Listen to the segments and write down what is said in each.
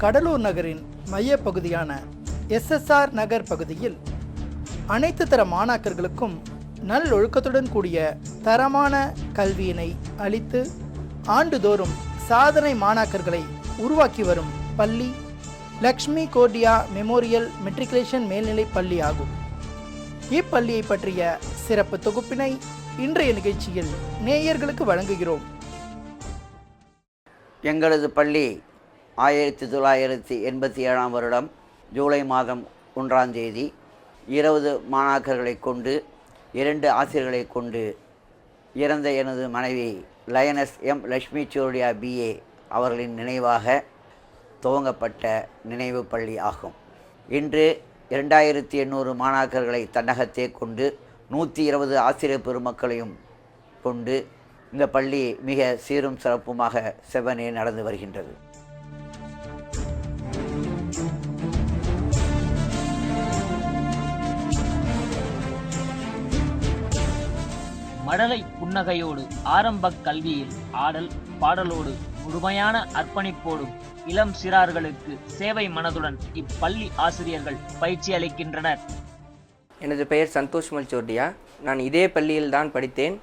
கடலூர் நகரின் மையப்பகுதியான SSR நகர் பகுதியில் அனைத்து தர மாணாக்கர்களுக்கும் நல்லொழுக்கத்துடன் கூடிய தரமான கல்வியினை அளித்து ஆண்டுதோறும் சாதனை மாணாக்கர்களை உருவாக்கி வரும் பள்ளி லக்ஷ்மி கோர்டியா மெமோரியல் மெட்ரிகுலேஷன் மேல்நிலைப் பள்ளி ஆகும். இப்பள்ளியை பற்றிய சிறப்பு தொகுப்பினை இன்றைய நிகழ்ச்சியில் நேயர்களுக்கு வழங்குகிறோம். எங்களது பள்ளி 1987 வருடம் ஜூலை மாதம் 1ஆம் தேதி 20 மாணாக்கர்களை கொண்டு 2 ஆசிரியர்களை கொண்டு இறந்த எனது மனைவி லயனஸ் லக்ஷ்மி கோர்டியா BA அவர்களின் நினைவாக துவங்கப்பட்ட நினைவு பள்ளி ஆகும். இன்று 2800 மாணாக்கர்களை தன்னகத்தே கொண்டு 120 ஆசிரியர் பெருமக்களையும் கொண்டு இந்த பள்ளி மிக சீரும் சிறப்புமாக செவ்வனே நடந்து வருகின்றது. மழலை புன்னகையோடு ஆரம்ப கல்வியில் ஆடல் பாடலோடு முழுமையான அர்ப்பணிப்போடும் இளம் சிறார்களுக்கு சேவை மனதுடன் இப்பள்ளி ஆசிரியர்கள் பயிற்சி அளிக்கின்றனர். எனது பெயர் சந்தோஷ் கோர்டியா. நான் இதே பள்ளியில் தான் படித்தேன்.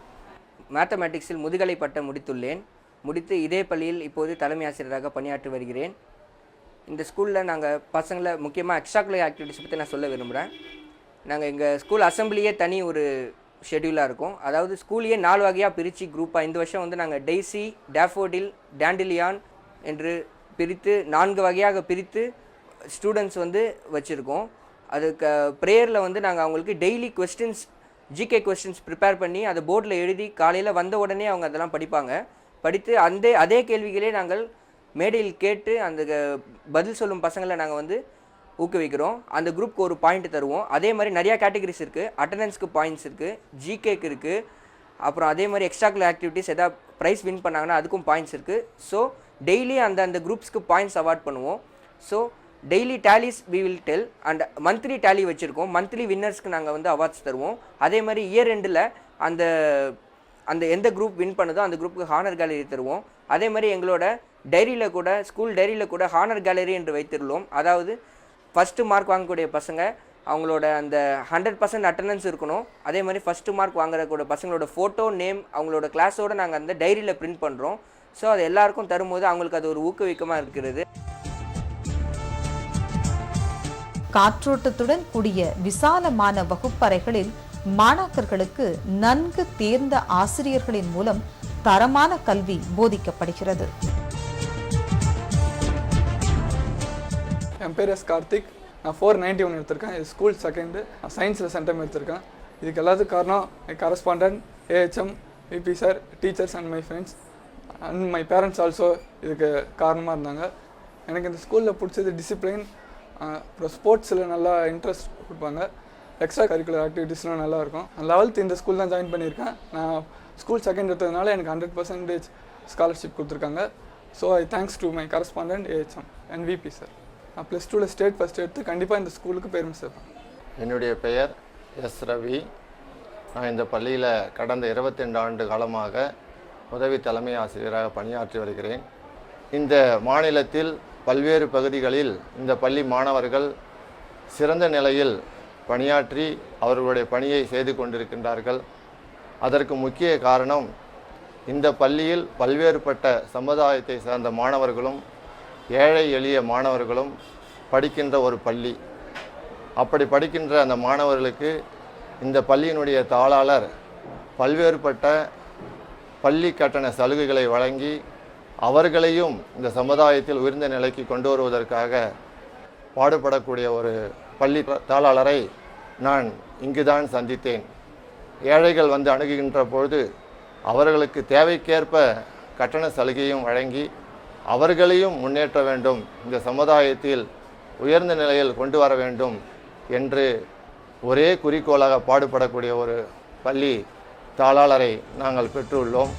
மேத்தமேட்டிக்ஸில் முதுகலை பட்டம் முடித்துள்ளேன். முடித்து இதே பள்ளியில் இப்போது தலைமை ஆசிரியராக பணியாற்றி வருகிறேன். இந்த ஸ்கூலில் நாங்கள் பசங்களை முக்கியமாக எக்ஸ்ட்ரா கரிக்குலர் ஆக்டிவிட்டிஸ் பற்றி நான் சொல்ல விரும்புகிறேன். நாங்கள் எங்கள் ஸ்கூல் அசம்பிளியே தனி ஒரு ஷெட்யூலாக இருக்கும். அதாவது ஸ்கூலையே 4 வகையாக பிரித்து குரூப்பாக இந்த வருஷம் நாங்கள் டெய்ஸி, டேஃபோடில், டேண்டிலியான் என்று பிரித்து 4 வகையாக பிரித்து ஸ்டூடெண்ட்ஸ் வச்சுருக்கோம். அதுக்கு ப்ரேயரில் நாங்கள் அவங்களுக்கு daily questions, GK questions prepare பண்ணி அதை போர்டில் எழுதி காலையில் வந்த உடனே அவங்க அதெல்லாம் படிப்பாங்க. படித்து அதே கேள்விகளே நாங்கள் மேடையில் கேட்டு அந்த பதில் சொல்லும் பசங்களை நாங்கள் ஊக்குவிக்கிறோம். அந்த குரூப்க்கு ஒரு பாயிண்ட் தருவோம். அதே மாதிரி நிறையா கேட்டகரிஸ் இருக்குது. அட்டண்டன்ஸ்க்கு பாயிண்ட்ஸ் இருக்குது, ஜிகேக்கு இருக்குது. அப்புறம் அதே மாதிரி எக்ஸ்ட்ரா கரிக்குலர் ஆக்டிவிட்டீஸ் எதாவது ப்ரைஸ் வின் பண்ணாங்கன்னா அதுக்கும் பாயிண்ட்ஸ் இருக்குது. ஸோ டெய்லி அந்த குரூப்ஸ்க்கு பாயிண்ட்ஸ் அவார்ட் பண்ணுவோம். So daily tallies we will tell and monthly tally வச்சுருக்கோம். மந்த்லி வின்னர்ஸ்க்கு நாங்கள் அவார்ட்ஸ் தருவோம். அதே மாதிரி இயர் எண்டில் அந்த எந்த குரூப் வின் பண்ணுதோ அந்த குரூப்புக்கு ஹானர் கேலரி தருவோம். அதே மாதிரி எங்களோட டைரியில் கூட, ஸ்கூல் டைரியில் கூட ஹானர் கேலரி என்று வைத்திருந்தோம். அதாவது ஃபஸ்ட்டு மார்க் வாங்கக்கூடிய பசங்க அவங்களோட அந்த 100% அட்டண்டன்ஸ் இருக்கணும். அதே மாதிரி ஃபஸ்ட்டு மார்க் வாங்குறக்கூடிய பசங்களோட ஃபோட்டோ, நேம், அவங்களோட கிளாஸோடு நாங்கள் அந்த டைரியில் பிரிண்ட் பண்ணுறோம். ஸோ அது எல்லாருக்கும் தரும்போது அவங்களுக்கு அது ஒரு ஊக்குவிக்கமாக இருக்கிறது. காற்றோட்டத்துடன் கூடிய விசாலமான வகுப்பறைகளில் மாணாக்கர்களுக்கு நன்கு தேர்ந்த ஆசிரியர்களின் மூலம் தரமான கல்வி போதிக்கப்படுகிறது. என் பேர் கார்த்திக். நான் 491 எடுத்திருக்கேன். இது ஸ்கூல் செகண்டு. நான் சயின்ஸில் சென்டம் எடுத்திருக்கேன். இதுக்கு எல்லாத்துக்கும் காரணம் my correspondent, AHM, VP sir, teachers and my friends and my parents also இதுக்கு காரணமாக இருந்தாங்க. எனக்கு இந்த ஸ்கூலில் பிடிச்சது டிசிப்ளின், அப்புறம் ஸ்போர்ட்ஸில் நல்லா இன்ட்ரெஸ்ட் கொடுப்பாங்க. எக்ஸ்ட்ரா கரிக்குலர் ஆக்டிவிட்டீஸ்லாம் நல்லாயிருக்கும். நான் 11th இந்த ஸ்கூல் தான் ஜாயின் பண்ணியிருக்கேன். நான் ஸ்கூல் செகண்ட் எடுத்ததுனால எனக்கு 100% ஸ்காலர்ஷிப் கொடுத்துருக்காங்க. So I thanks to my correspondent, AHM and VP sir. நான் +2ல் ஸ்டேட் ஃபஸ்ட் எடுத்து கண்டிப்பாக இந்த ஸ்கூலுக்கு பெருமை சேர்ப்பேன். என்னுடைய பெயர் ரவி. நான் இந்த பள்ளியில் கடந்த 22 ஆண்டு காலமாக உதவி தலைமை ஆசிரியராக பணியாற்றி வருகிறேன். இந்த மாநிலத்தில் பல்வேறு பகுதிகளில் இந்த பள்ளி மாணவர்கள் சிறந்த நிலையில் பணியாற்றி அவர்களுடைய பணியை செய்து கொண்டிருக்கின்றார்கள். அதற்கு முக்கிய காரணம் இந்த பள்ளியில் பல்வேறுபட்ட சமுதாயத்தை சார்ந்த மாணவர்களும் ஏழை எளிய மாணவர்களும் படிக்கின்ற ஒரு பள்ளி. அப்படி படிக்கின்ற அந்த மாணவர்களுக்கு இந்த பள்ளியினுடைய தாளாளர் பல்வேறுபட்ட பள்ளி கட்டண சலுகைகளை வழங்கி அவர்களையும் இந்த சமுதாயத்தில் உயர்ந்த நிலைக்கு கொண்டு வருவதற்காக பாடுபடக்கூடிய ஒரு பள்ளி தாளாளரை நான் இங்குதான் சந்தித்தேன். ஏழைகள் அணுகுகின்ற பொழுது அவர்களுக்கு தேவைக்கேற்ப கட்டண சலுகையும் வழங்கி அவர்களையும் முன்னேற்ற வேண்டும், இந்த சமுதாயத்தில் உயர்ந்த நிலையில் கொண்டு வர வேண்டும் என்று ஒரே குறிக்கோளாக பாடுபடக்கூடிய ஒரு பள்ளி தாளாளரை நாங்கள் பெற்றுள்ளோம்.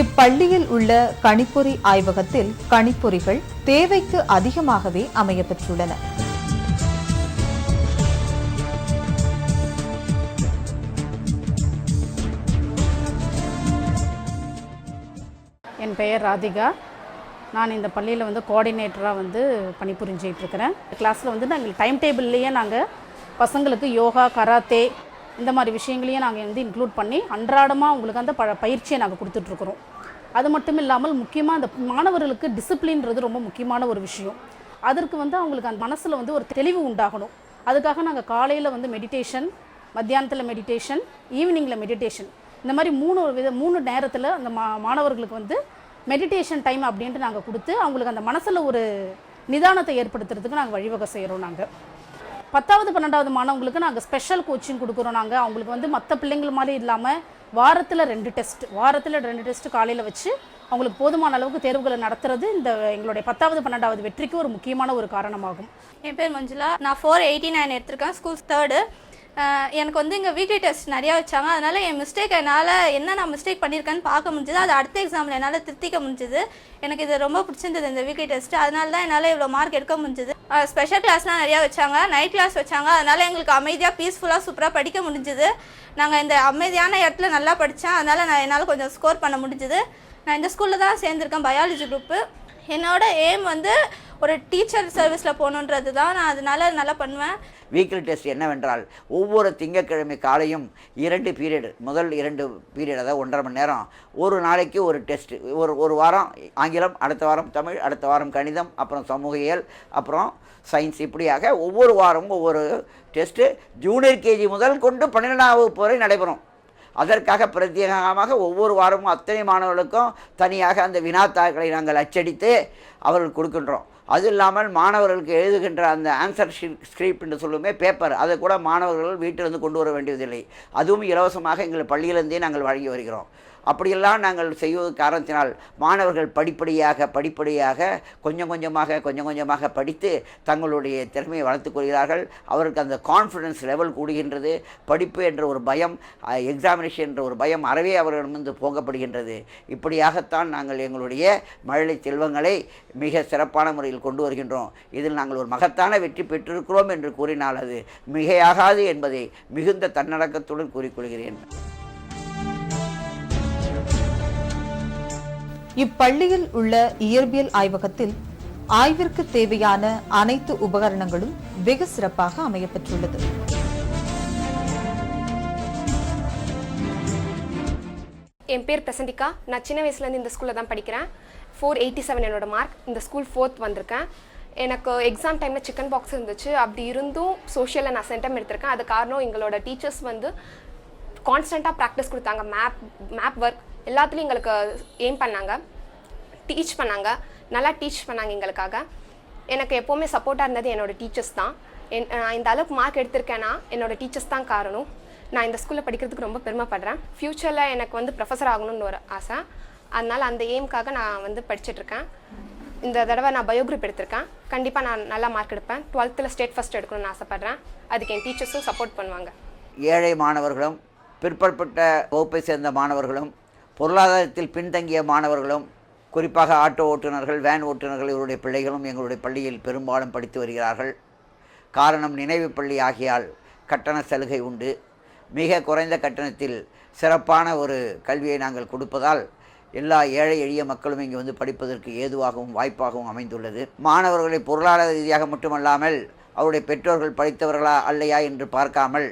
இப்பள்ளியில் உள்ள கணிப்பொறி ஆய்வகத்தில் கணிப்பொறிகள் தேவைக்கு அதிகமாகவே அமையப்பெற்றுள்ளன. என் பெயர் ராதிகா. நான் இந்த பள்ளியில் வந்து கோஆர்டினேட்டராக வந்து பணிபுரிஞ்சிகிட்ருக்கிறேன். கிளாஸில் வந்து நாங்கள் டைம் டேபிள்லேயே நாங்கள் பசங்களுக்கு யோகா, கராத்தே இந்த மாதிரி விஷயங்களையும் நாங்கள் வந்து இன்க்ளூட் பண்ணி அன்றாடமாக அவங்களுக்கு அந்த பயிற்சியை நாங்கள் கொடுத்துட்ருக்குறோம். அது மட்டும் இல்லாமல் முக்கியமாக அந்த மாணவர்களுக்கு டிசிப்ளின்றது ரொம்ப முக்கியமான ஒரு விஷயம். அதற்கு வந்து அவங்களுக்கு அந்த மனசில் வந்து ஒரு தெளிவு உண்டாகணும். அதுக்காக நாங்கள் காலையில் வந்து மெடிடேஷன், மத்தியானத்தில் மெடிடேஷன், ஈவினிங்கில் மெடிடேஷன், இந்த மாதிரி 3 நேரத்தில் அந்த மாணவர்களுக்கு வந்து மெடிடேஷன் டைம் அப்படின்ட்டு நாங்கள் கொடுத்து அவங்களுக்கு அந்த மனசில் ஒரு நிதானத்தை ஏற்படுத்துறதுக்கு நாங்கள் வழிவகை செய்கிறோம். நாங்கள் 10வது 12வது மாணவங்களுக்கு நாங்கள் ஸ்பெஷல் கோச்சிங் கொடுக்குறோம். நாங்கள் அவங்களுக்கு வந்து மற்ற பிள்ளைங்கள் மாதிரி இல்லாமல் வாரத்தில் 2 டெஸ்ட் காலையில் வச்சு அவங்களுக்கு போதுமான அளவுக்கு தேர்வுகளை நடத்துறது இந்த எங்களுடைய 10வது 12வது வெற்றிக்கு ஒரு முக்கியமான ஒரு காரணமாகும். என் பேர் மஞ்சுளா. நான் 489 எடுத்திருக்கேன், ஸ்கூல் 3rd. எனக்கு வந்து இங்கே வீக்லி டெஸ்ட் நிறையா வச்சாங்க. அதனால் என் என்னால் என்ன நான் மிஸ்டேக் பண்ணியிருக்கேன்னு பார்க்க முடிஞ்சது. அது அடுத்த எக்ஸாமில் என்னால் திருத்திக்க முடிஞ்சது. எனக்கு இது ரொம்ப பிடிச்சிருந்தது இந்த வீக்லி டெஸ்ட்டு. அதனால தான் என்னால் இவ்வளோ மார்க் எடுக்க முடிஞ்சது. ஸ்பெஷல் கிளாஸ்லாம் நிறையா வச்சாங்க, நைட் கிளாஸ் வச்சாங்க. அதனால் எங்களுக்கு அமைதியாக பீஸ்ஃபுல்லாக சூப்பராக படிக்க முடிஞ்சுது. நாங்கள் இந்த அமைதியான இடத்துல நல்லா படித்தேன். அதனால் என்னால் கொஞ்சம் ஸ்கோர் பண்ண முடிஞ்சுது. நான் இந்த ஸ்கூலில் தான் சேர்ந்துருக்கேன், பயாலஜி குரூப்பு. என்னோடய எய்ம் வந்து ஒரு டீச்சர் சர்வீஸில் போகணுன்றது தான். நான் அதனால நல்லா பண்ணுவேன். வீக்லி டெஸ்ட் என்னவென்றால் ஒவ்வொரு திங்கட்கிழமை காலையும் 2 பீரியட், முதல் 2 பீரியட், அதாவது 1.5 மணி நேரம், ஒரு நாளைக்கு ஒரு டெஸ்ட்டு. ஒரு வாரம் ஆங்கிலம், அடுத்த வாரம் தமிழ், அடுத்த வாரம் கணிதம், அப்புறம் சமூகியல், அப்புறம் சயின்ஸ், இப்படியாக ஒவ்வொரு வாரமும் ஒவ்வொரு டெஸ்ட்டு ஜூனியர் கேஜி முதல் கொண்டு 12ஆம் வகுப்பு வரை நடைபெறும். அதற்காக பிரத்யேகமாக ஒவ்வொரு வாரமும் அத்தனை மாணவர்களுக்கும் தனியாக அந்த வினாத்தாக்களை நாங்கள் அச்சடித்து அவர்கள் கொடுக்கின்றோம். அது இல்லாமல் மாணவர்களுக்கு எழுதுகின்ற அந்த ஆன்சர் ஸ்கிரிப்ட் என்று சொல்லுமே பேப்பர், அதை கூட மாணவர்கள் வீட்டிலிருந்து கொண்டு வர வேண்டியதில்லை. அதுவும் இலவசமாக எங்கள் பள்ளியிலிருந்தே நாங்கள் வழங்கி வருகிறோம். அப்படியெல்லாம் நாங்கள் செய்வது காரணத்தினால் மாணவர்கள் படிப்படியாக கொஞ்சம் கொஞ்சமாக படித்து தங்களுடைய திறமையை வளர்த்துக் கொள்கிறார்கள். அவருக்கு அந்த கான்ஃபிடன்ஸ் லெவல் கூடுகின்றது. படிப்பு என்ற ஒரு பயம், எக்ஸாமினேஷன் என்ற ஒரு பயம் அறவே அவர்களிடமிருந்து போகப்படுகின்றது. இப்படியாகத்தான் நாங்கள் எங்களுடைய மழலை செல்வங்களை மிக சிறப்பான முறையில் கொண்டு வருகின்றோம். இதில் நாங்கள் ஒரு மகத்தான வெற்றி பெற்றிருக்கிறோம் என்று கூறினால் அது மிகையாகாது என்பதை மிகுந்த தன்னடக்கத்துடன் கூறிக்கொள்கிறேன். இப்பள்ளியில் உள்ள இயற்பியல் ஆய்வகத்தில் ஆய்விற்கு தேவையான அனைத்து உபகரணங்களும் வெகு சிறப்பாக அமையப்பெற்றுள்ளது. என் பேர் பிரசந்திகா. நான் சின்ன வயசுலேருந்து இந்த ஸ்கூலில் தான் படிக்கிறேன். 487 என்னோட மார்க். இந்த ஸ்கூல் 4th வந்திருக்கேன். எனக்கு எக்ஸாம் டைமில் சிக்கன் பாக்ஸ் இருந்துச்சு. அப்படி இருந்தும் சோஷியலில் நான் சென்டம் எடுத்திருக்கேன். அது காரணம் எங்களோட டீச்சர்ஸ் வந்து கான்ஸ்டண்ட்டாக ப்ராக்டிஸ் கொடுத்தாங்க. மேப் ஒர்க் எல்லாத்துலேயும் எங்களுக்கு எய்ம் பண்ணாங்க, டீச் பண்ணாங்க, நல்லா டீச் பண்ணாங்க எங்களுக்காக. எனக்கு எப்போவுமே சப்போர்ட்டாக இருந்தது என்னோடய டீச்சர்ஸ் தான். நான் இந்த அளவுக்கு மார்க் எடுத்திருக்கேன்னா என்னோடய டீச்சர்ஸ் தான் காரணம். நான் இந்த ஸ்கூலில் படிக்கிறதுக்கு ரொம்ப பெருமைப்படுறேன். ஃப்யூச்சரில் எனக்கு வந்து ப்ரொஃபஸர் ஆகணும்னு ஒரு ஆசை. அதனால் அந்த எய்ம்காக நான் வந்து படிச்சுட்ருக்கேன். இந்த தடவை நான் பயோ குரூப் எடுத்திருக்கேன். கண்டிப்பாக நான் நல்லா மார்க் எடுப்பேன். 12th ஸ்டேட் ஃபஸ்ட் எடுக்கணும்னு ஆசைப்பட்றேன். அதுக்கு என் டீச்சர்ஸும் சப்போர்ட் பண்ணுவாங்க. ஏழை மாணவர்களும், பிற்படுத்தப்பட்ட வகுப்பை சேர்ந்த மாணவர்களும், பொருளாதாரத்தில் பின்தங்கிய மாணவர்களும், குறிப்பாக ஆட்டோ ஓட்டுநர்கள், வேன் ஓட்டுநர்கள், இவருடைய பிள்ளைகளும் எங்களுடைய பள்ளியில் பெரும்பாலும் படித்து வருகிறார்கள். காரணம், நினைவு பள்ளி ஆகியால் கட்டண சலுகை உண்டு. மிக குறைந்த கட்டணத்தில் சிறப்பான ஒரு கல்வியை நாங்கள் கொடுப்பதால் எல்லா ஏழை எளிய மக்களும் இங்கே வந்து படிப்பதற்கு ஏதுவாகவும் வாய்ப்பாகவும் அமைந்துள்ளது. மாணவர்களை பொருளாதார ரீதியாக மட்டுமல்லாமல் அவருடைய பெற்றோர்கள் படித்தவர்களா அல்லையா என்று பார்க்காமல்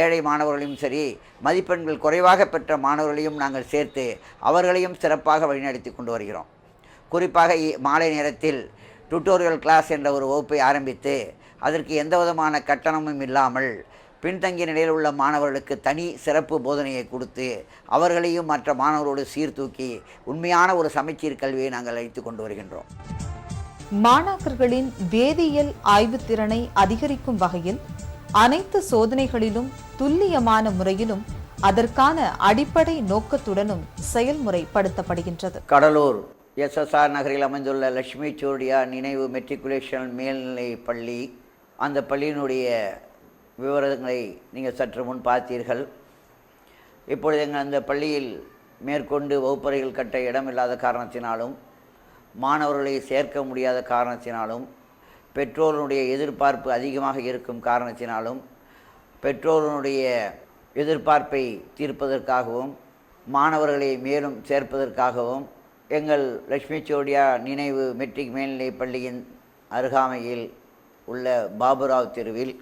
ஏழை மாணவர்களையும் சரி, மதிப்பெண்கள் குறைவாக பெற்ற மாணவர்களையும் நாங்கள் சேர்த்து அவர்களையும் சிறப்பாக வழிநடத்தி கொண்டு வருகிறோம். குறிப்பாக மாலை நேரத்தில் டியூட்டோரியல் கிளாஸ் என்ற ஒரு வகுப்பை ஆரம்பித்து அதற்கு எந்த விதமான கட்டணமும் இல்லாமல் பின்தங்கிய நிலையில் உள்ள மாணவர்களுக்கு தனி சிறப்பு போதனையை கொடுத்து அவர்களையும் மற்ற மாணவர்களோடு சீர்தூக்கி உண்மையான ஒரு சமச்சீர் கல்வியை நாங்கள் அளித்து கொண்டு வருகின்றோம். மாணாக்கர்களின் வேதியியல் ஆய்வுத் திறனை அதிகரிக்கும் வகையில் அனைத்து சோதனைகளிலும் துல்லியமான முறையிலும் அதற்கான அடிப்படை நோக்கத்துடனும் செயல்முறைப்படுத்தப்படுகின்றது. கடலூர் எஸ்எஸ்ஆர் நகரில் அமைந்துள்ள லட்சுமி சோடியா நினைவு மெட்ரிகுலேஷன் மேல்நிலை பள்ளி, அந்த பள்ளியினுடைய விவரங்களை நீங்கள் சற்று முன் பார்த்தீர்கள். இப்பொழுது எங்கள் அந்த பள்ளியில் மேற்கொண்டு வகுப்பறைகள் கட்ட இடம் இல்லாத காரணத்தினாலும், மாணவர்களை சேர்க்க முடியாத காரணத்தினாலும், பெற்றோருடைய எதிர்பார்ப்பு அதிகமாக இருக்கும் காரணத்தினாலும், பெற்றோருடைய எதிர்பார்ப்பை தீர்ப்பதற்காகவும் மாணவர்களை மேலும் சேர்ப்பதற்காகவும் எங்கள் லட்சுமி சோடியா நினைவு மெட்ரிக் மேல்நிலைப் பள்ளியின் அருகாமையில் உள்ள பாபுராவ் தெருவில்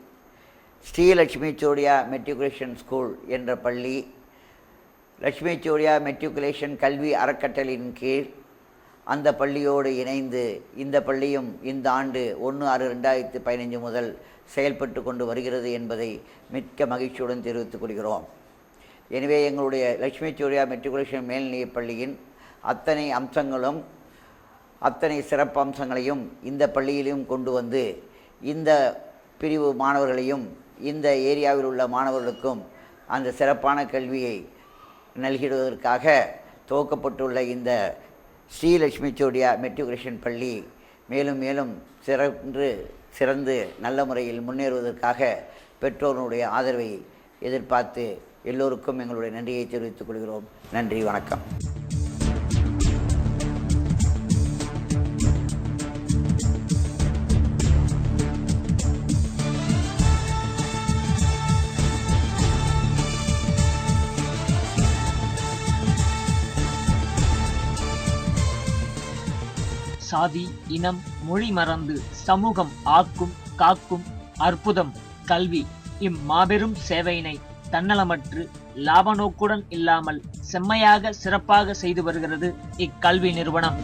ஸ்ரீலட்சுமி சோடியா மெட்ரிகுலேஷன் ஸ்கூல் என்ற பள்ளி லட்சுமி சோடியா மெட்ரிகுலேஷன் கல்வி அறக்கட்டளையின் கீழ் அந்த பள்ளியோடு இணைந்து இந்த பள்ளியும் இந்த ஆண்டு 1/6/2015 முதல் செயல்பட்டு கொண்டு வருகிறது என்பதை மிக்க மகிழ்ச்சியுடன் தெரிவித்துக் கொள்கிறோம். எனவே எங்களுடைய லட்சுமி சோடியா மெட்ரிகுலேஷன் மேல்நிலைப் பள்ளியின் அத்தனை அம்சங்களும் அத்தனை சிறப்பு அம்சங்களையும் இந்த பள்ளியிலும் கொண்டு வந்து இந்த பிரிவு மாணவர்களையும் இந்த ஏரியாவில் உள்ள மாணவர்களுக்கும் அந்த சிறப்பான கல்வியை நல்கிடுவதற்காக துவக்கப்பட்டுள்ள இந்த ஸ்ரீலட்சுமி சோடியா மெட்ரிகுலேஷன் பள்ளி மேலும் மேலும் சிறந்து நல்ல முறையில் முன்னேறுவதற்காக பெற்றோர்களுடைய ஆதரவை எதிர்பார்த்து எல்லோருக்கும் எங்களுடைய நன்றியை தெரிவித்துக் கொள்கிறோம். நன்றி, வணக்கம். சாதி, இனம், மொழி மறந்து சமூகம் ஆக்கும் காக்கும் அற்புதம் கல்வி. இம்மாபெரும் சேவையினை தன்னலமற்று லாப நோக்குடன் இல்லாமல் செம்மையாக சிறப்பாக செய்து வருகிறது இக்கல்வி நிறுவனம்.